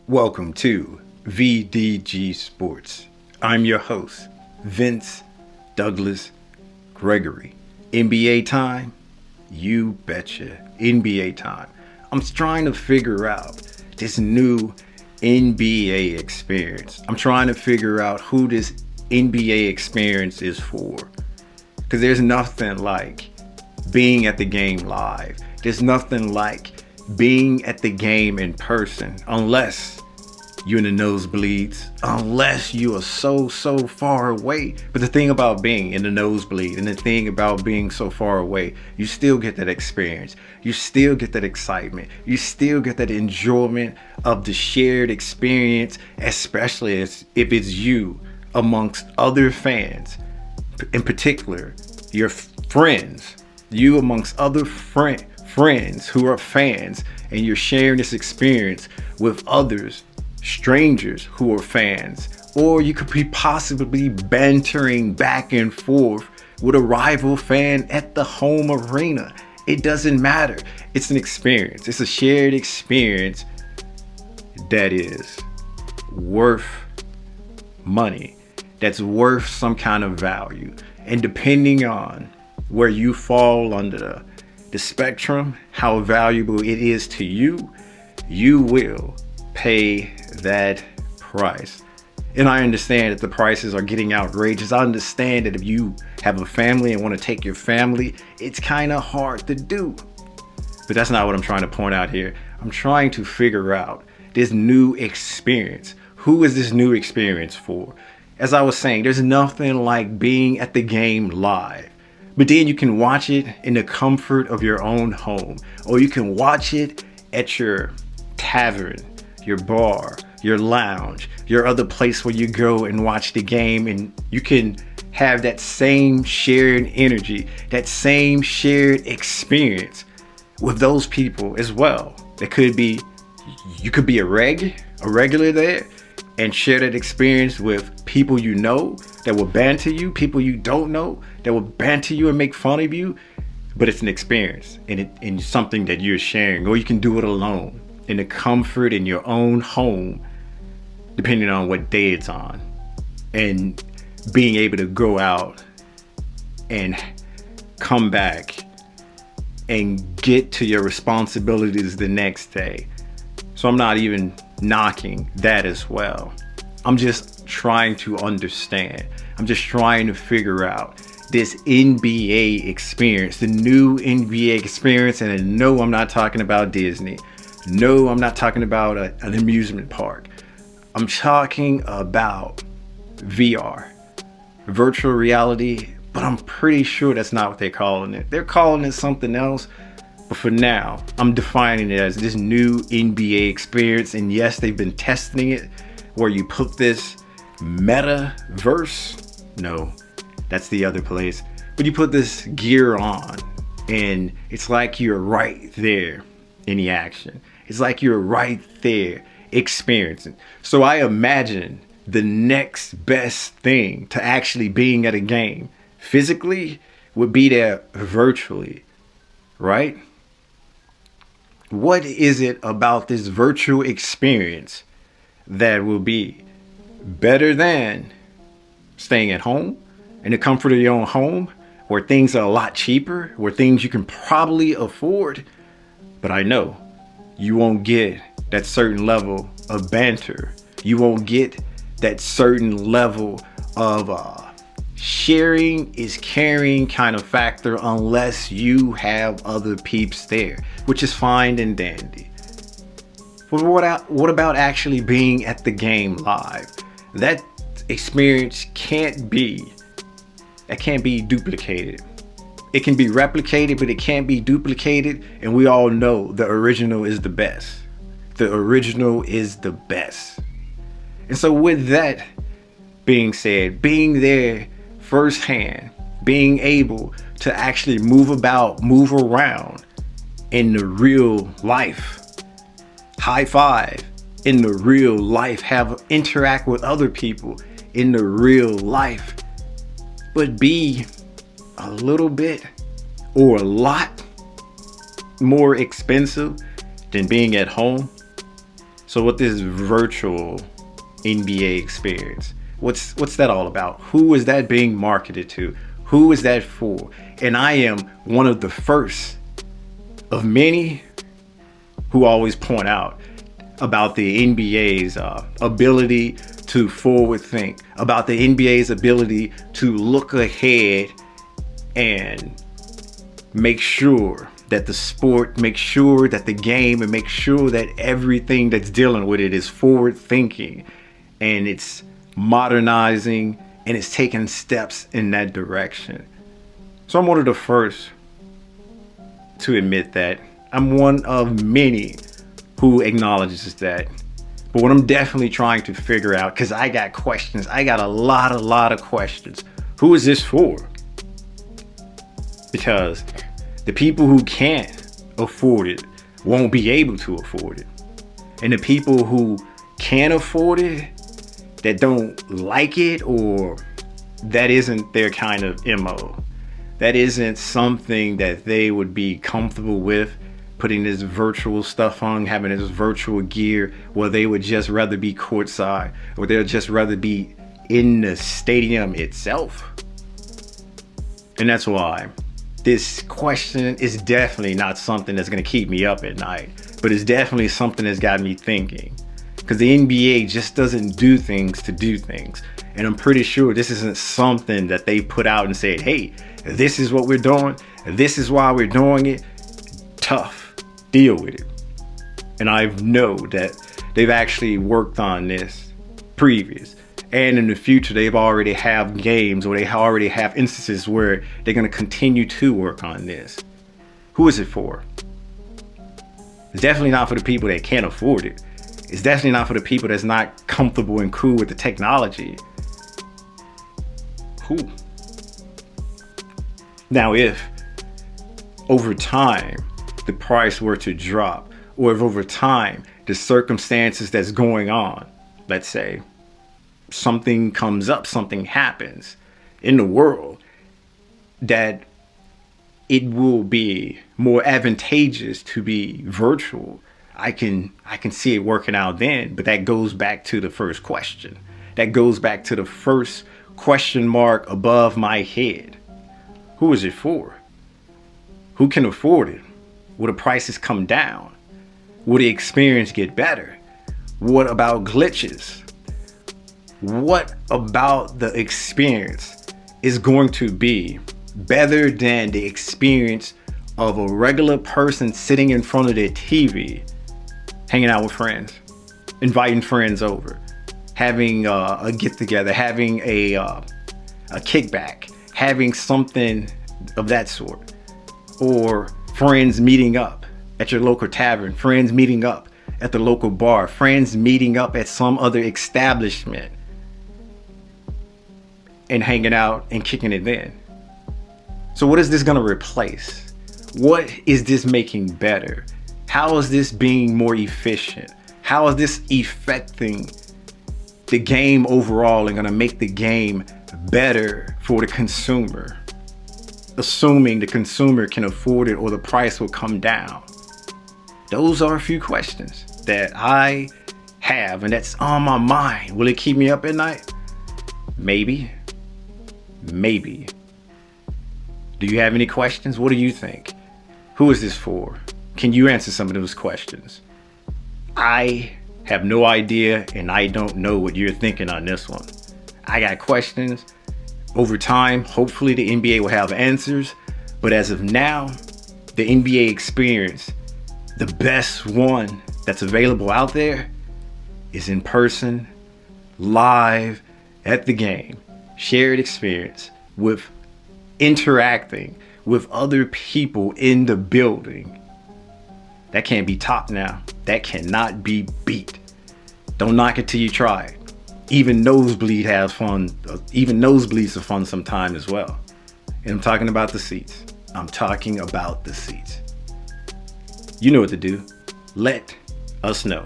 Welcome to VDG Sports. I'm your host, Vince Douglas Gregory. NBA time? You betcha. NBA time. I'm trying to figure out this new NBA experience. I'm trying to figure out who this NBA experience is for. Because there's nothing like being at the game live. There's nothing like being at the game in person, unless you're in the nosebleeds, unless you are so far away. But the thing about being in the nosebleed and the thing about being so far away, you still get that experience. You still get that excitement. You still get that enjoyment of the shared experience, especially if it's you amongst other fans, in particular, your friends, you amongst other friends who are fans, and you're sharing this experience with others, strangers who are fans. Or you could be possibly bantering back and forth with a rival fan at the home arena. It doesn't matter. It's an experience. It's a shared experience that is worth money, that's worth some kind of value. And depending on where you fall under the spectrum, how valuable it is to you, you will pay that price. And I understand that the prices are getting outrageous. I understand that if you have a family and want to take your family, it's kind of hard to do. But that's not what I'm trying to point out here. I'm trying to figure out this new experience. Who is this new experience for? As I was saying, there's nothing like being at the game live. But then you can watch it in the comfort of your own home, or you can watch it at your tavern, your bar, your lounge, your other place where you go and watch the game, and you can have that same shared energy, that same shared experience with those people as well. It could be, you could be a regular there and share that experience with people you know that will banter you, people you don't know that will banter you and make fun of you. But it's an experience, and something that you're sharing, or you can do it alone in the comfort in your own home, depending on what day it's on, and being able to go out and come back and get to your responsibilities the next day. So I'm not even knocking that as well. I'm just trying to understand. I'm just trying to figure out this NBA experience, the new NBA experience. And no, I'm not talking about Disney. No, I'm not talking about an amusement park. I'm talking about VR, virtual reality, but I'm pretty sure that's not what they're calling it. They're calling it something else. But for now, I'm defining it as this new NBA experience. And yes, they've been testing it where you put this metaverse. No, that's the other place. But you put this gear on and it's like you're right there in the action. It's like you're right there experiencing. So I imagine the next best thing to actually being at a game physically would be there virtually, right? What is it about this virtual experience that will be better than staying at home in the comfort of your own home, where things are a lot cheaper, where things you can probably afford? But I know you won't get that certain level of banter. You won't get that certain level of sharing is caring kind of factor unless you have other peeps there, which is fine and dandy. But what about actually being at the game live? That experience can't be duplicated. It can be replicated, but it can't be duplicated. And we all know the original is the best. The original is the best. And so with that being said, being there firsthand, being able to actually move around in the real life, high five in the real life, interact with other people in the real life, but be a little bit or a lot more expensive than being at home. So with this virtual NBA experience, what's that all about? Who is that being marketed to? Who is that for? And I am one of the first of many who always point out about the NBA's ability to forward think, about the NBA's ability to look ahead and make sure that the sport, make sure that the game, and make sure that everything that's dealing with it is forward thinking, and it's modernizing, and it's taking steps in that direction. So I'm one of the first to admit that. I'm one of many who acknowledges that. But what I'm definitely trying to figure out, because I got questions, I got a lot of questions. Who is this for? Because the people who can't afford it won't be able to afford it. And the people who can afford it, that don't like it, or that isn't their kind of MO, that isn't something that they would be comfortable with, putting this virtual stuff on, having this virtual gear, where they would just rather be courtside, or they'll just rather be in the stadium itself. And that's why this question is definitely not something that's going to keep me up at night, but it's definitely something that's got me thinking, because the NBA just doesn't do things to do things. And I'm pretty sure this isn't something that they put out and said, hey, this is what we're doing, this is why we're doing it. Tough, deal with it. And I know that they've actually worked on this previous, and in the future they've already have games, or they already have instances where they're going to continue to work on this. Who is it for? It's definitely not for the people that can't afford it. It's definitely not for the people that's not comfortable and cool with the technology. Who? Now, if over time the price were to drop, or if over time the circumstances that's going on, let's say something comes up, something happens in the world that it will be more advantageous to be virtual, I can see it working out then. But that goes back to the first question. That goes back to the first question mark above my head. Who is it for? Who can afford it? Will the prices come down? Will the experience get better? What about glitches? What about the experience is going to be better than the experience of a regular person sitting in front of their TV, hanging out with friends, inviting friends over, having a get together, having a kickback, having something of that sort, or friends meeting up at your local tavern, friends meeting up at the local bar, friends meeting up at some other establishment and hanging out and kicking it then. So what is this going to replace? What is this making better? How is this being more efficient? How is this affecting the game overall and going to make the game better for the consumer? Assuming the consumer can afford it, or the price will come down. Those are a few questions that I have, and that's on my mind. Will it keep me up at night? Maybe. Maybe. Do you have any questions? What do you think? Who is this for? Can you answer some of those questions? I have no idea, and I don't know what you're thinking on this one. I got questions. Over time, hopefully the NBA will have answers. But as of now, the NBA experience, the best one that's available out there, is in person, live at the game, shared experience with interacting with other people in the building. That can't be topped now. That cannot be beat. Don't knock it till you try it. Even nosebleed has fun. Even nosebleeds are fun sometime as well. And I'm talking about the seats. I'm talking about the seats. You know what to do. Let us know.